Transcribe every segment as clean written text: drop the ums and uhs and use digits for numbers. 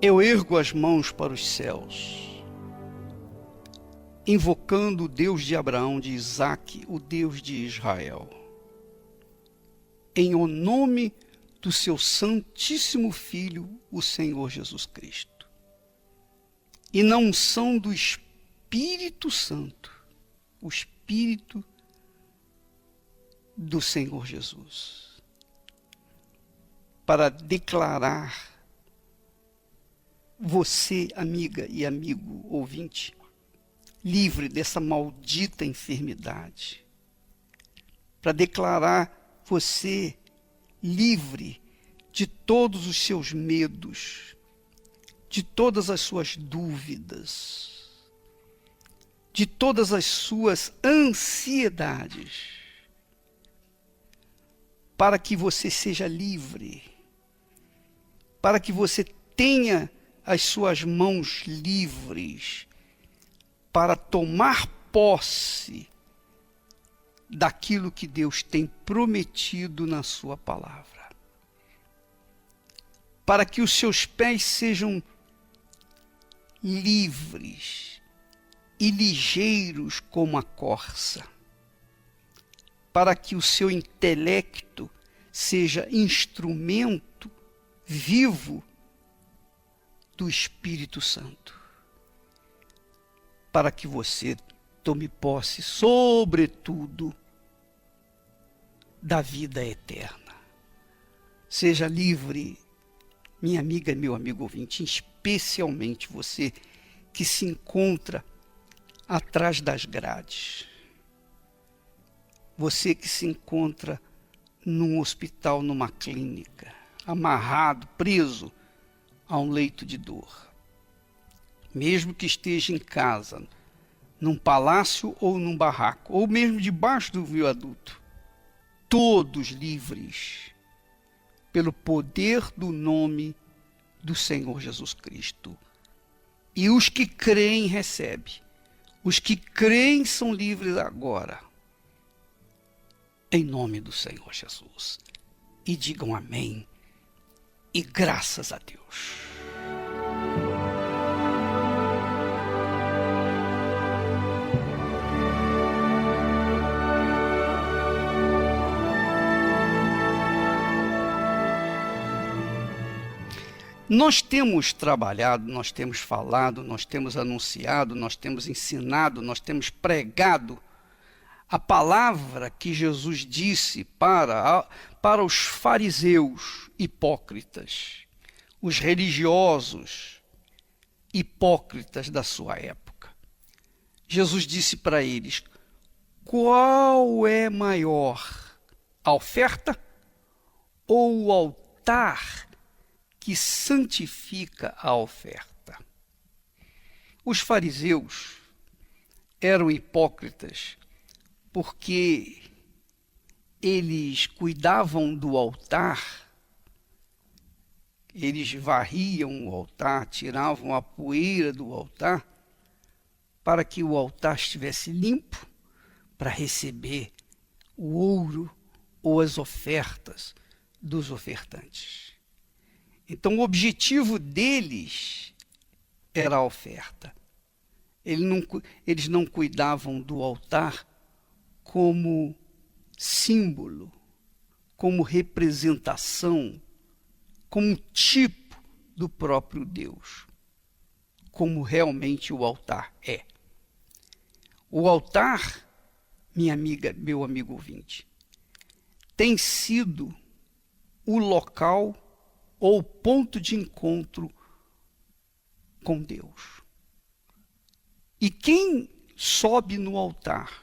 Eu ergo as mãos para os céus, invocando o Deus de Abraão, de Isaque, o Deus de Israel, em o nome do seu Santíssimo Filho, o Senhor Jesus Cristo, e na unção do Espírito Santo, o Espírito do Senhor Jesus, para declarar você, amiga e amigo ouvinte, livre dessa maldita enfermidade, para declarar você livre de todos os seus medos, de todas as suas dúvidas, de todas as suas ansiedades, para que você seja livre, para que você tenha as suas mãos livres para tomar posse daquilo que Deus tem prometido na sua palavra. Para que os seus pés sejam livres e ligeiros como a corça. Para que o seu intelecto seja instrumento vivo do Espírito Santo, para que você tome posse, sobretudo, da vida eterna. Seja livre, minha amiga e meu amigo ouvinte, especialmente você que se encontra atrás das grades. Você que se encontra num hospital, numa clínica, amarrado, preso a um leito de dor. Mesmo que esteja em casa, num palácio ou num barraco, ou mesmo debaixo do viaduto, todos livres pelo poder do nome do Senhor Jesus Cristo. E os que creem recebem. Os que creem são livres agora. Em nome do Senhor Jesus. E digam amém. E graças a Deus. Nós temos trabalhado, nós temos falado, nós temos anunciado, nós temos ensinado, nós temos pregado a palavra que Jesus disse para os fariseus hipócritas, os religiosos hipócritas da sua época. Jesus disse para eles: qual é maior, a oferta ou o altar que santifica a oferta? Os fariseus eram hipócritas porque eles cuidavam do altar, eles varriam o altar, tiravam a poeira do altar, para que o altar estivesse limpo, para receber o ouro ou as ofertas dos ofertantes. Então o objetivo deles era a oferta. Eles não cuidavam do altar como símbolo, como representação, como tipo do próprio Deus, como realmente o altar é. O altar, minha amiga, meu amigo ouvinte, tem sido o local ou ponto de encontro com Deus. E quem sobe no altar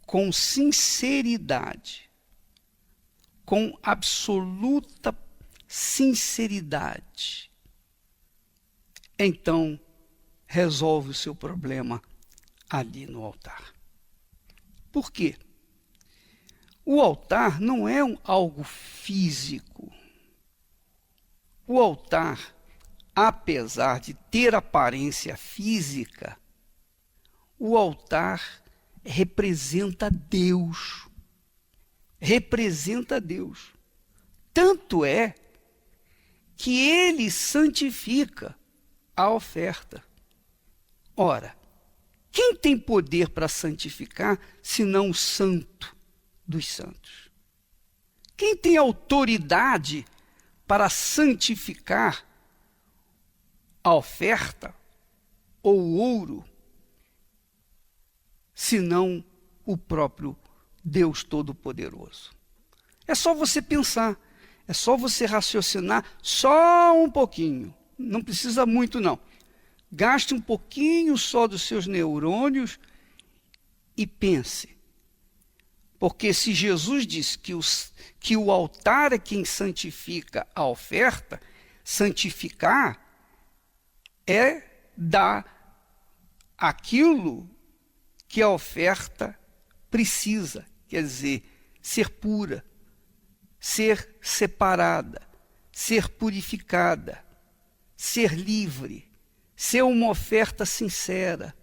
com sinceridade, com absoluta sinceridade, então resolve o seu problema ali no altar. Por quê? O altar não é algo físico. O altar, apesar de ter aparência física, o altar representa Deus. Representa Deus. Tanto é que ele santifica a oferta. Ora, quem tem poder para santificar, senão o Santo dos Santos? Quem tem autoridade para santificar a oferta ou o ouro, senão o próprio Deus Todo-Poderoso? É só você pensar, é só você raciocinar só um pouquinho, não precisa muito não. Gaste um pouquinho só dos seus neurônios e pense. Porque se Jesus disse que o altar é quem santifica a oferta, santificar é dar aquilo que a oferta precisa, quer dizer, ser pura, ser separada, ser purificada, ser livre, ser uma oferta sincera,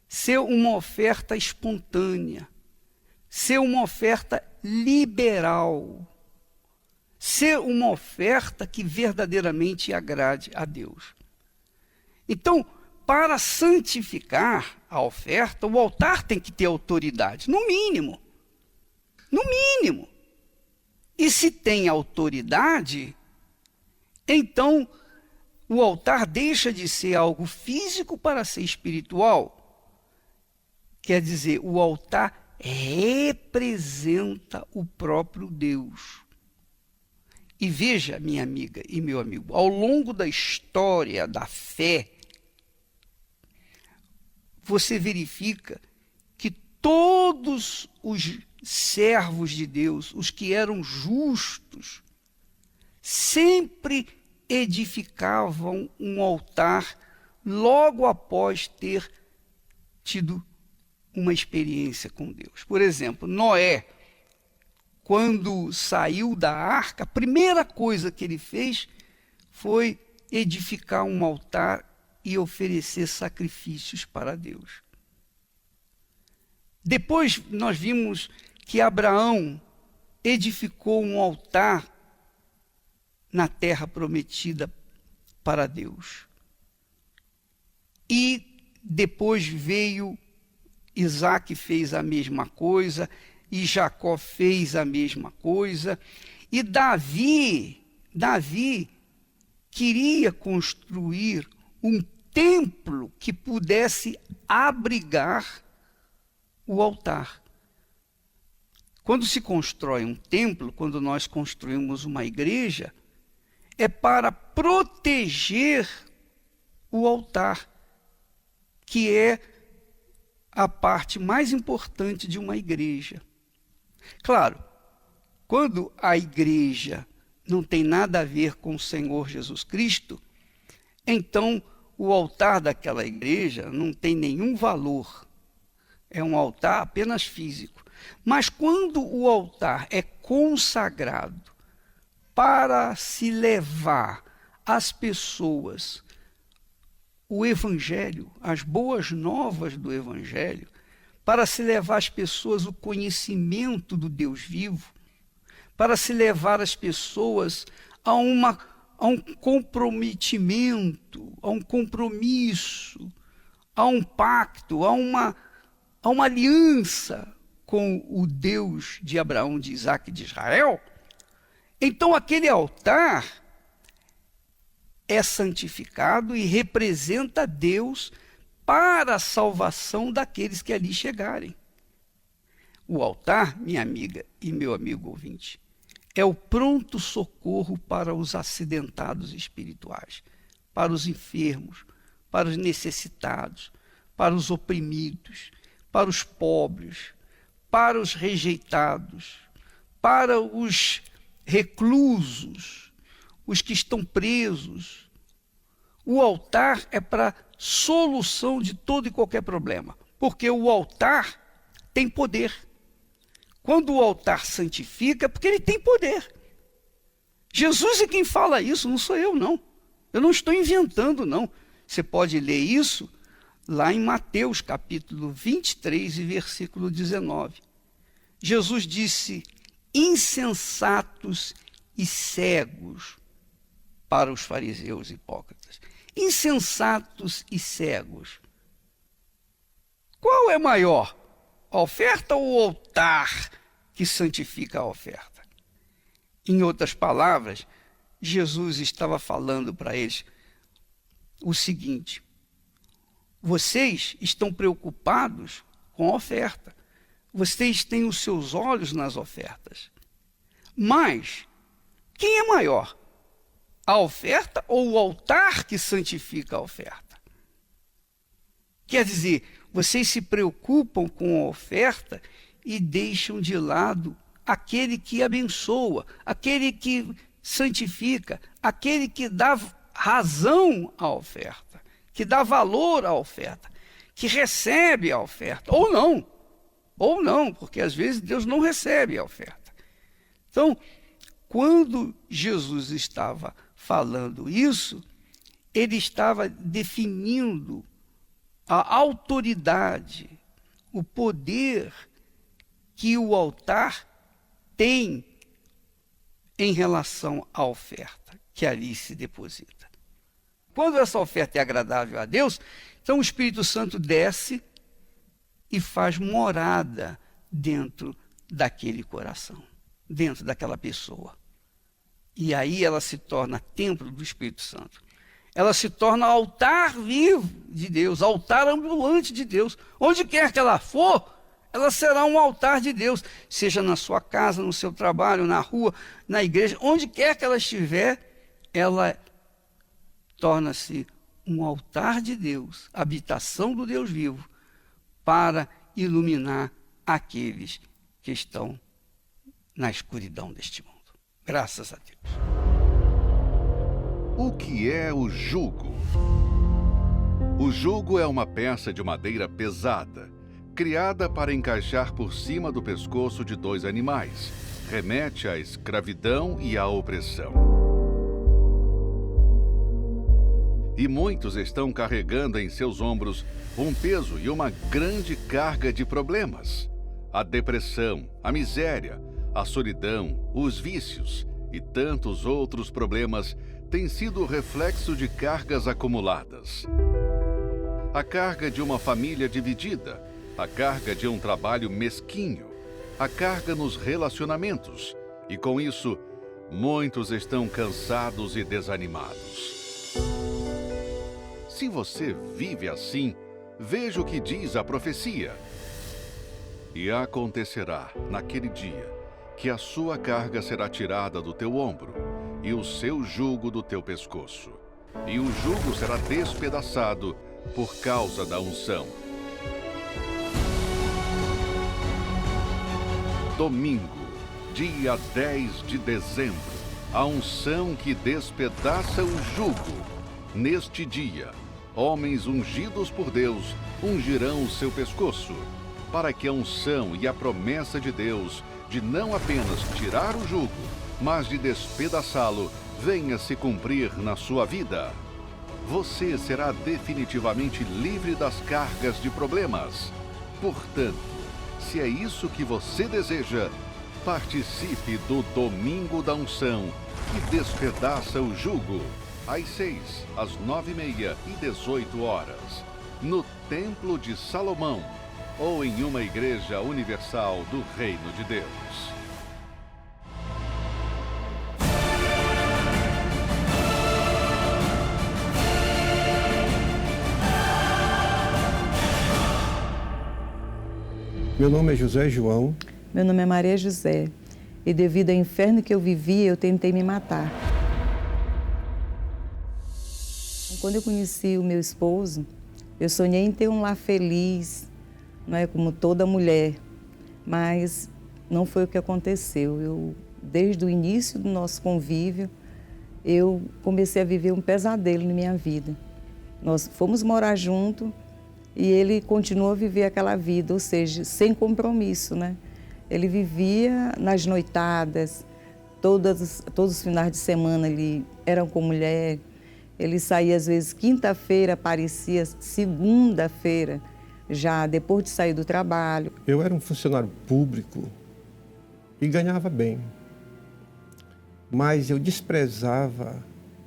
ser uma oferta espontânea, ser uma oferta liberal, ser uma oferta que verdadeiramente agrade a Deus. Então, para santificar a oferta, o altar tem que ter autoridade, no mínimo. No mínimo. E se tem autoridade, então o altar deixa de ser algo físico para ser espiritual. Quer dizer, o altar representa o próprio Deus. E veja, minha amiga e meu amigo, ao longo da história da fé, você verifica que todos os servos de Deus, os que eram justos, sempre edificavam um altar logo após ter tido uma experiência com Deus. Por exemplo, Noé, quando saiu da arca, a primeira coisa que ele fez foi edificar um altar e oferecer sacrifícios para Deus. Depois nós vimos que Abraão edificou um altar na terra prometida para Deus. E depois veio Isaac, fez a mesma coisa, e Jacó fez a mesma coisa, e Davi queria construir um templo que pudesse abrigar o altar. Quando se constrói um templo, quando nós construímos uma igreja, é para proteger o altar, que é a parte mais importante de uma igreja. Claro, quando a igreja não tem nada a ver com o Senhor Jesus Cristo, então o altar daquela igreja não tem nenhum valor. É um altar apenas físico. Mas quando o altar é consagrado para se levar às pessoas o Evangelho, as boas novas do Evangelho, para se levar às pessoas o conhecimento do Deus vivo, para se levar as pessoas a um comprometimento, a um compromisso, a um pacto, a uma aliança com o Deus de Abraão, de Isaac e de Israel, então aquele altar é santificado e representa Deus para a salvação daqueles que ali chegarem. O altar, minha amiga e meu amigo ouvinte, é o pronto socorro para os acidentados espirituais, para os enfermos, para os necessitados, para os oprimidos, para os pobres, para os rejeitados, para os reclusos, os que estão presos. O altar é para solução de todo e qualquer problema, porque o altar tem poder. Quando o altar santifica, é porque ele tem poder. Jesus é quem fala isso, não sou eu, não. Eu não estou inventando, não. Você pode ler isso lá em Mateus, capítulo 23 e versículo 19. Jesus disse: insensatos e cegos, para os fariseus hipócritas. Insensatos e cegos. Qual é maior, a oferta ou o altar que santifica a oferta? Em outras palavras, Jesus estava falando para eles o seguinte: vocês estão preocupados com a oferta, vocês têm os seus olhos nas ofertas, mas quem é maior, a oferta ou o altar que santifica a oferta? Quer dizer, vocês se preocupam com a oferta e deixam de lado aquele que abençoa, aquele que santifica, aquele que dá razão à oferta, que dá valor à oferta, que recebe a oferta, ou não, porque às vezes Deus não recebe a oferta. Então, quando Jesus estava falando isso, ele estava definindo a autoridade, o poder que o altar tem em relação à oferta que ali se deposita. Quando essa oferta é agradável a Deus, então o Espírito Santo desce e faz morada dentro daquele coração, dentro daquela pessoa. E aí ela se torna templo do Espírito Santo. Ela se torna altar vivo de Deus, altar ambulante de Deus. Onde quer que ela for, ela será um altar de Deus, seja na sua casa, no seu trabalho, na rua, na igreja, onde quer que ela estiver, ela torna-se um altar de Deus, habitação do Deus vivo, para iluminar aqueles que estão na escuridão deste mundo. Graças a Deus. O que é o jugo? O jugo é uma peça de madeira pesada, criada para encaixar por cima do pescoço de dois animais. Remete à escravidão e à opressão. E muitos estão carregando em seus ombros um peso e uma grande carga de problemas. A depressão, a miséria, a solidão, os vícios e tantos outros problemas têm sido reflexo de cargas acumuladas. A carga de uma família dividida, a carga de um trabalho mesquinho, a carga nos relacionamentos. E com isso, muitos estão cansados e desanimados. Se você vive assim, veja o que diz a profecia. E acontecerá naquele dia que a sua carga será tirada do teu ombro e o seu jugo do teu pescoço. E o jugo será despedaçado por causa da unção. Domingo, dia 10 de dezembro, a unção que despedaça o jugo. Neste dia, homens ungidos por Deus ungirão o seu pescoço, para que a unção e a promessa de Deus de não apenas tirar o jugo, mas de despedaçá-lo, venha se cumprir na sua vida. Você será definitivamente livre das cargas de problemas. Portanto, se é isso que você deseja, participe do Domingo da Unção, que despedaça o jugo, às 6, às 9h30 e 18 horas, no Templo de Salomão, ou em uma igreja universal do Reino de Deus. Meu nome é José João. Meu nome é Maria José. E devido ao inferno que eu vivia, eu tentei me matar. Quando eu conheci o meu esposo, eu sonhei em ter um lar feliz, não é, como toda mulher. Mas não foi o que aconteceu. Desde o início do nosso convívio, eu comecei a viver um pesadelo na minha vida. Nós fomos morar junto e ele continuou a viver aquela vida, ou seja, sem compromisso, né? Ele vivia nas noitadas, todos os finais de semana ele era com mulher. Ele saía às vezes quinta-feira, aparecia segunda-feira, já depois de sair do trabalho. Eu era um funcionário público e ganhava bem, mas eu desprezava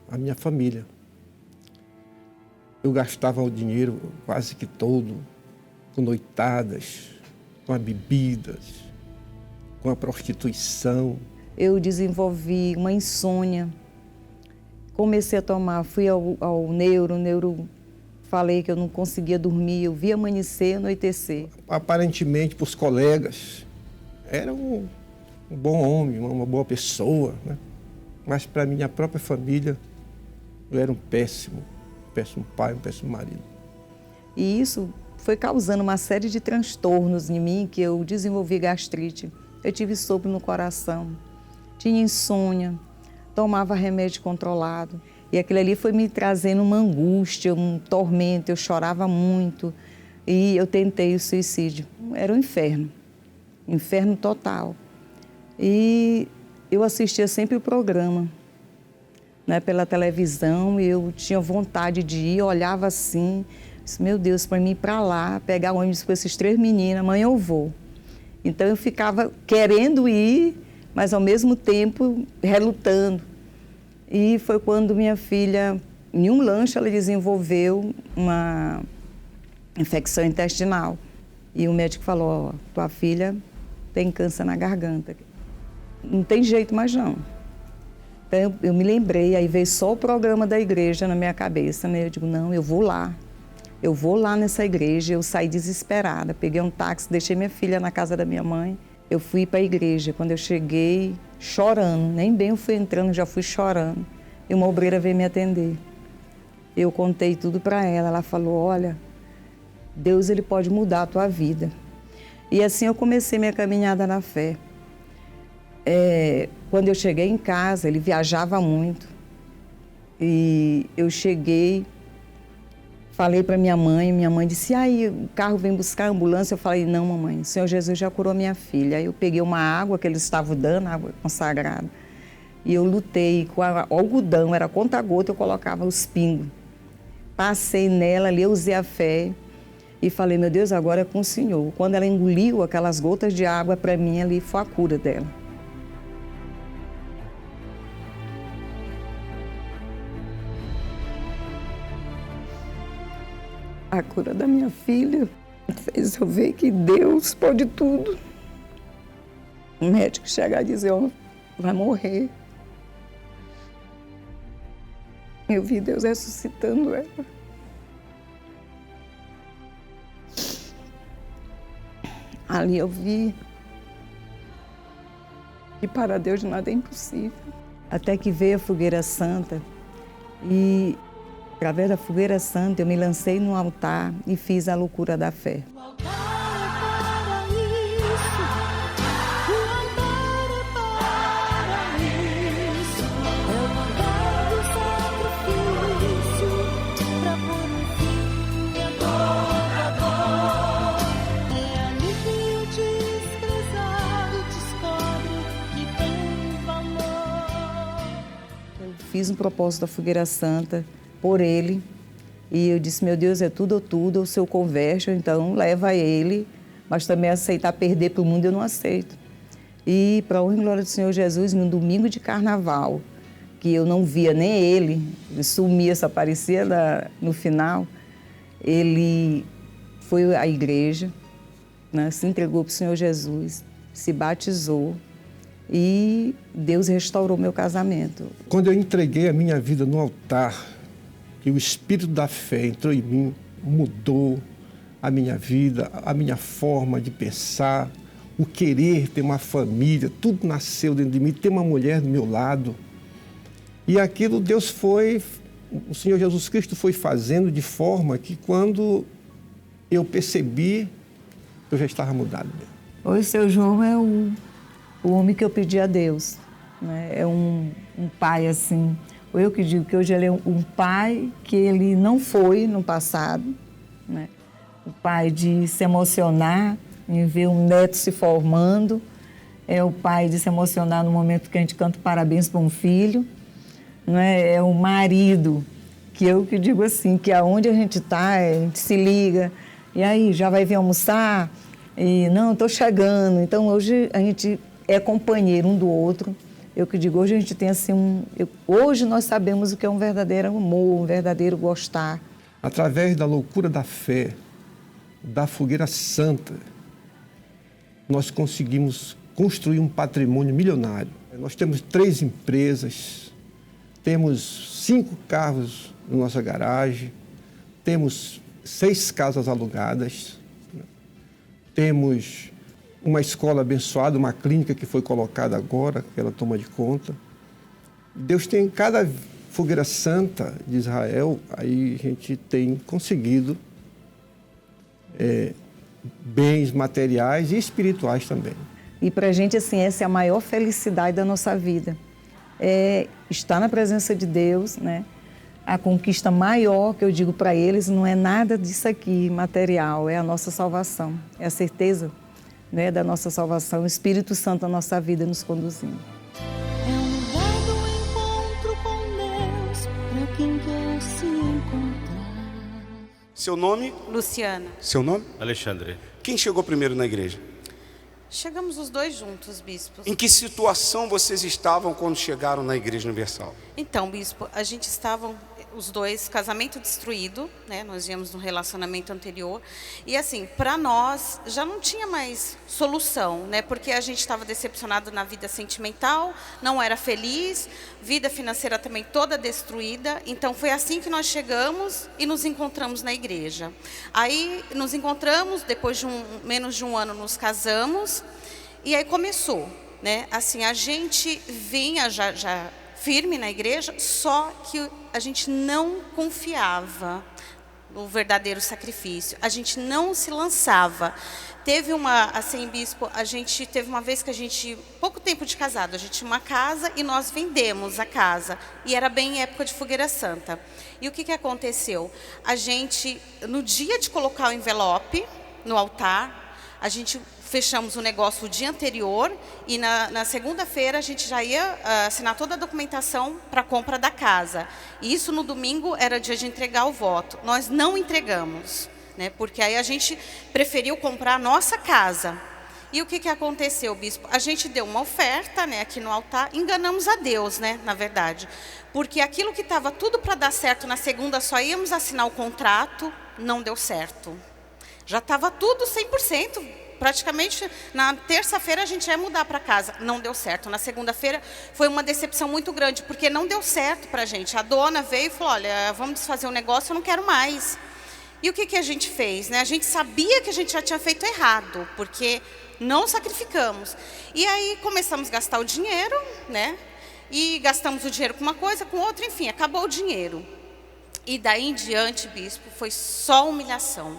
a minha família. Eu gastava o dinheiro quase que todo com noitadas, com as bebidas, com a prostituição. Eu desenvolvi uma insônia. Comecei a tomar, fui ao neuro, falei que eu não conseguia dormir, eu via amanhecer, anoitecer. Aparentemente, para os colegas, era um bom homem, uma boa pessoa, né? Mas para a minha própria família, eu era um péssimo pai, um péssimo marido. E isso foi causando uma série de transtornos em mim, que eu desenvolvi gastrite, eu tive sopro no coração, tinha insônia, tomava remédio controlado. E aquilo ali foi me trazendo uma angústia, um tormento, eu chorava muito. E eu tentei o suicídio. Era um inferno total. E eu assistia sempre o programa, né, pela televisão, e eu tinha vontade de ir, olhava assim, disse, meu Deus, para mim ir para lá, pegar o ônibus com esses 3 meninos, amanhã eu vou. Então eu ficava querendo ir, mas ao mesmo tempo relutando. E foi quando minha filha, em um lanche, ela desenvolveu uma infecção intestinal. E o médico falou, ó, tua filha tem câncer na garganta. Não tem jeito mais não. Então eu me lembrei, aí veio só o programa da igreja na minha cabeça, né? Eu digo, não, eu vou lá nessa igreja. Eu saí desesperada, peguei um táxi, deixei minha filha na casa da minha mãe. Eu fui para a igreja. Quando eu cheguei, chorando, nem bem eu fui entrando, já fui chorando. E uma obreira veio me atender. Eu contei tudo para ela. Ela falou, olha, Deus ele pode mudar a tua vida. E assim eu comecei minha caminhada na fé. Quando eu cheguei em casa, ele viajava muito. E eu cheguei, falei para minha mãe disse, aí o carro vem buscar a ambulância. Eu falei, não, mamãe, o Senhor Jesus já curou minha filha. Aí eu peguei uma água que eles estavam dando, água consagrada, e eu lutei com algodão, era conta-gota, eu colocava os pingos. Passei nela ali, eu usei a fé e falei, meu Deus, agora é com o Senhor. Quando ela engoliu aquelas gotas de água, para mim ali foi a cura dela. A cura da minha filha fez eu ver que Deus pode tudo. O médico chegar e dizer, ó, vai morrer. Eu vi Deus ressuscitando ela. Ali eu vi que para Deus nada é impossível. Até que veio a fogueira santa e através da fogueira santa, eu me lancei no altar e fiz a loucura da fé. O altar é para isso, o altar é para isso, é o altar do sacrifício, para pôr um fim a toda dor. É ali que o desprezado descobre que tem valor. Eu fiz um propósito da fogueira santa por ele, e eu disse, meu Deus, é tudo ou tudo, ou se eu converto, então leva ele, mas também aceitar perder para o mundo eu não aceito. E para a honra e glória do Senhor Jesus, no domingo de carnaval, que eu não via nem ele sumia, só aparecia no final, ele foi à igreja, né, se entregou para o Senhor Jesus, se batizou, e Deus restaurou meu casamento. Quando eu entreguei a minha vida no altar, e o Espírito da fé entrou em mim, mudou a minha vida, a minha forma de pensar, o querer ter uma família, tudo nasceu dentro de mim, ter uma mulher do meu lado. E aquilo o Senhor Jesus Cristo foi fazendo de forma que quando eu percebi, eu já estava mudado. Hoje o seu João é o homem que eu pedi a Deus, né? É um pai assim. Eu que digo que hoje ele é um pai que ele não foi no passado, né? O pai de se emocionar em ver um neto se formando, é o pai de se emocionar no momento que a gente canta parabéns para um filho, né? É o marido que eu que digo assim, que aonde a gente está, a gente se liga, e aí, já vai vir almoçar? E não, estou chegando. Então hoje a gente é companheiro um do outro, Eu que digo, hoje a gente tem assim hoje nós sabemos o que é um verdadeiro amor, um verdadeiro gostar. Através da loucura da fé, da fogueira santa, nós conseguimos construir um patrimônio milionário. Nós temos 3 empresas, temos 5 carros na nossa garagem, temos 6 casas alugadas, temos uma escola abençoada, uma clínica que foi colocada agora, que ela toma de conta. Deus tem cada fogueira santa de Israel, aí a gente tem conseguido bens materiais e espirituais também. E para a gente, assim, essa é a maior felicidade da nossa vida. Estar na presença de Deus, né? A conquista maior que eu digo para eles não é nada disso aqui material, é a nossa salvação, é a certeza, né, da nossa salvação, o Espírito Santo na nossa vida nos conduzindo. É um lugar do encontro com Deus, para quem quer se encontrar. Seu nome? Luciana. Seu nome? Alexandre. Quem chegou primeiro na igreja? Chegamos os dois juntos, bispo. Em que situação vocês estavam quando chegaram na Igreja Universal? Então, bispo, a gente estava os dois, casamento destruído, né? Nós íamos no relacionamento anterior. E assim, para nós já não tinha mais solução, né? Porque a gente estava decepcionado na vida sentimental, não era feliz, vida financeira também toda destruída. Então foi assim que nós chegamos e nos encontramos na igreja. Aí nos encontramos, depois de menos de um ano nos casamos, e aí começou, né? Assim, a gente vinha já firme na igreja, só que a gente não confiava no verdadeiro sacrifício, a gente não se lançava. Teve assim, bispo, a gente teve uma vez que a gente, pouco tempo de casado, a gente tinha uma casa e nós vendemos a casa, e era bem em época de fogueira santa. E o que aconteceu? A gente, no dia de colocar o envelope no altar, a gente fechamos o negócio o dia anterior e na segunda-feira a gente já ia assinar toda a documentação para a compra da casa. E isso no domingo era dia de entregar o voto. Nós não entregamos, né? Porque aí a gente preferiu comprar a nossa casa. E o que aconteceu, bispo? A gente deu uma oferta, né, aqui no altar, enganamos a Deus, né, na verdade. Porque aquilo que estava tudo para dar certo na segunda, só íamos assinar o contrato, não deu certo. Já estava tudo 100%. Praticamente, na terça-feira a gente ia mudar para casa. Não deu certo. Na segunda-feira foi uma decepção muito grande, porque não deu certo para a gente. A dona veio e falou, olha, vamos desfazer o negócio, eu não quero mais. E o que a gente fez, né? A gente sabia que a gente já tinha feito errado, porque não sacrificamos. E aí começamos a gastar o dinheiro, né? E gastamos o dinheiro com uma coisa, com outra, enfim, acabou o dinheiro. E daí em diante, bispo, foi só humilhação.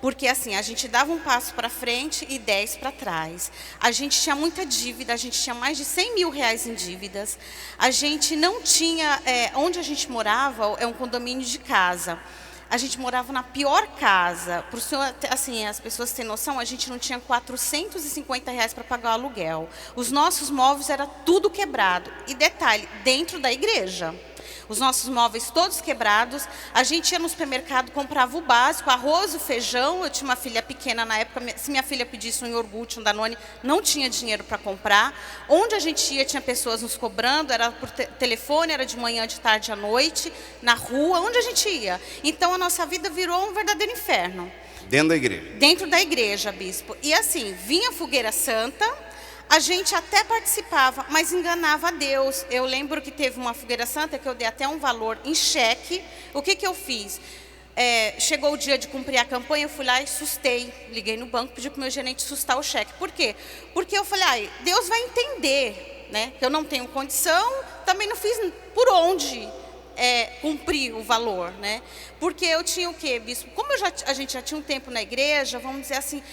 Porque assim, a gente dava um passo para frente e 10 para trás. A gente tinha muita dívida, a gente tinha mais de 100 mil reais em dívidas. A gente não tinha, onde a gente morava, é um condomínio de casa. A gente morava na pior casa. Para o senhor, assim, as pessoas têm noção, a gente não tinha 450 reais para pagar o aluguel. Os nossos móveis era tudo quebrado. E detalhe, dentro da igreja. Os nossos móveis todos quebrados, a gente ia no supermercado, comprava o básico, arroz, o feijão. Eu tinha uma filha pequena na época, se minha filha pedisse um iogurte, um Danone, não tinha dinheiro para comprar. Onde a gente ia, tinha pessoas nos cobrando, era por telefone, era de manhã, de tarde, à noite, na rua, onde a gente ia. Então a nossa vida virou um verdadeiro inferno. Dentro da igreja? Dentro da igreja, bispo. E assim, vinha a fogueira santa, a gente até participava, mas enganava a Deus. Eu lembro que teve uma fogueira santa que eu dei até um valor em cheque. O que eu fiz? Chegou o dia de cumprir a campanha, eu fui lá e sustei. Liguei no banco, pedi para o meu gerente sustar o cheque. Por quê? Porque eu falei, Deus vai entender, né? Que eu não tenho condição, também não fiz por onde cumprir o valor, né? Porque eu tinha o quê, bispo? Como a gente já tinha um tempo na igreja, vamos dizer assim,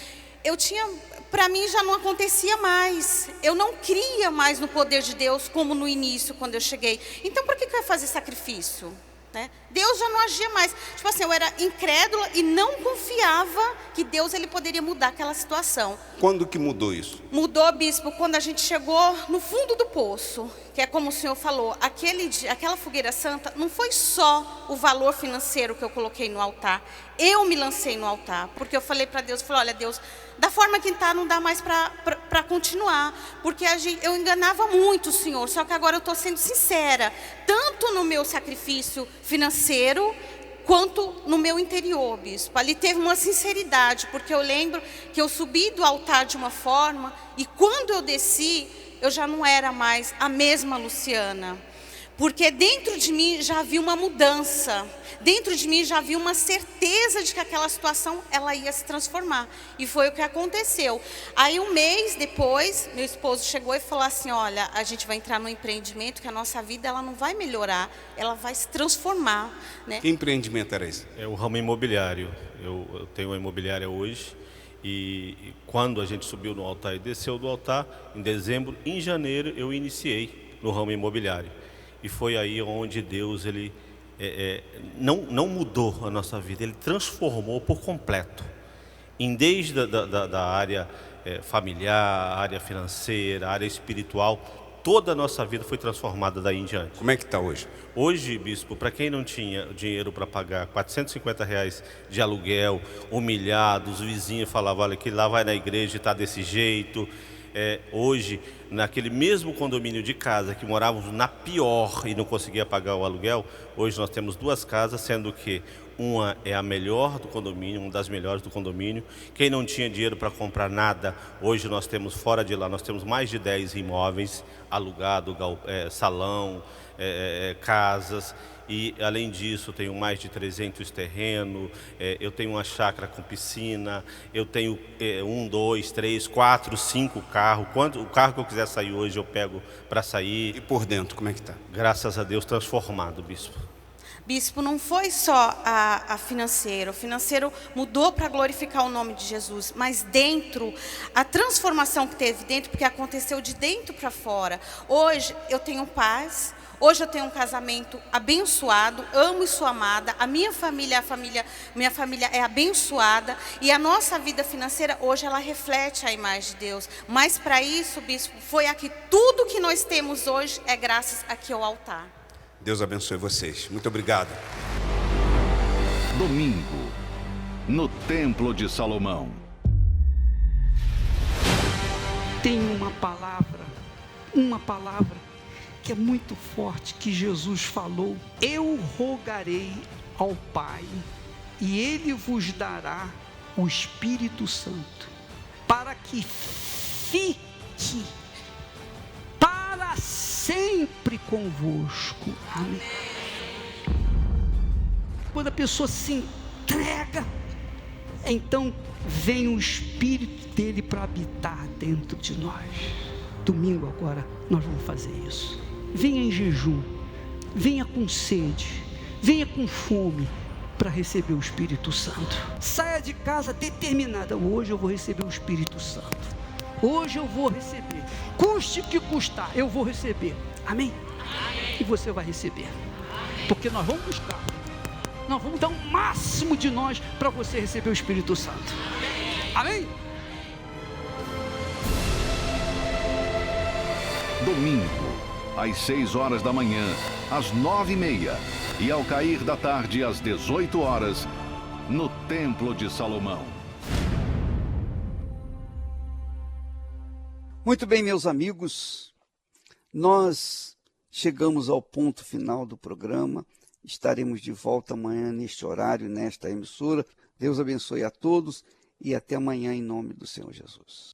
para mim já não acontecia mais. Eu não cria mais no poder de Deus como no início, quando eu cheguei. Então, por que eu ia fazer sacrifício? Né? Deus já não agia mais. Tipo assim, eu era incrédula e não confiava que Deus ele poderia mudar aquela situação. Quando que mudou isso? Mudou, bispo, quando a gente chegou no fundo do poço. Que é como o senhor falou, aquela fogueira santa não foi só o valor financeiro que eu coloquei no altar. Eu me lancei no altar, porque eu falei para Deus, olha Deus, da forma que está, não dá mais para para continuar, porque eu enganava muito o Senhor, só que agora eu estou sendo sincera, tanto no meu sacrifício financeiro, quanto no meu interior, bispo. Ali teve uma sinceridade, porque eu lembro que eu subi do altar de uma forma, e quando eu desci, eu já não era mais a mesma Luciana. Porque dentro de mim já havia uma mudança, dentro de mim já havia uma certeza de que aquela situação ela ia se transformar. E foi o que aconteceu. Aí um mês depois, meu esposo chegou e falou assim, olha, a gente vai entrar num empreendimento que a nossa vida ela não vai melhorar, ela vai se transformar. Né? Que empreendimento era esse? É o ramo imobiliário. Eu tenho uma imobiliária hoje. E quando a gente subiu no altar e desceu do altar, em dezembro, em janeiro eu iniciei no ramo imobiliário. E foi aí onde Deus ele não mudou a nossa vida, Ele transformou por completo. Desde da área familiar, área financeira, área espiritual, toda a nossa vida foi transformada daí em diante. Como é que está hoje? Hoje, bispo, para quem não tinha dinheiro para pagar R$450 de aluguel, humilhado, os vizinhos falavam, olha, que lá vai na igreja e está desse jeito. Hoje, naquele mesmo condomínio de casa que morávamos na pior e não conseguia pagar o aluguel, hoje nós temos 2 casas, sendo que uma é a melhor do condomínio, uma das melhores do condomínio. Quem não tinha dinheiro para comprar nada, hoje nós temos fora de lá, nós temos mais de 10 imóveis alugados, salão, casas. E além disso, tenho mais de 300 terrenos, eu tenho uma chácara com piscina, eu tenho 1, 2, 3, 4, 5 carros. O carro que eu quiser sair hoje eu pego para sair. E por dentro, como é que está? Graças a Deus, transformado, bispo. Bispo, não foi só a financeiro. O financeiro mudou para glorificar o nome de Jesus. Mas dentro, a transformação que teve dentro, porque aconteceu de dentro para fora. Hoje eu tenho paz. Hoje eu tenho um casamento abençoado, amo e sou amada, a minha família é abençoada e a nossa vida financeira hoje ela reflete a imagem de Deus. Mas para isso, bispo, foi aqui tudo que nós temos hoje é graças aqui ao altar. Deus abençoe vocês. Muito obrigado. Domingo, no Templo de Salomão. Tem uma palavra que é muito forte, que Jesus falou: eu rogarei ao Pai, e Ele vos dará o Espírito Santo, para que fique para sempre convosco. Amém. Quando a pessoa se entrega, então vem o Espírito dele para habitar dentro de nós. Domingo agora nós vamos fazer isso. Venha em jejum, venha com sede, venha com fome para receber o Espírito Santo. Saia de casa determinada: hoje eu vou receber o Espírito Santo. Hoje eu vou receber. Custe o que custar, eu vou receber. Amém? E você vai receber. Porque nós vamos buscar. Nós vamos dar o máximo de nós para você receber o Espírito Santo. Amém? Domingo, às 6 horas da manhã, às 9h30 e ao cair da tarde às 18 horas, no Templo de Salomão. Muito bem, meus amigos, nós chegamos ao ponto final do programa. Estaremos de volta amanhã neste horário, nesta emissora. Deus abençoe a todos e até amanhã em nome do Senhor Jesus.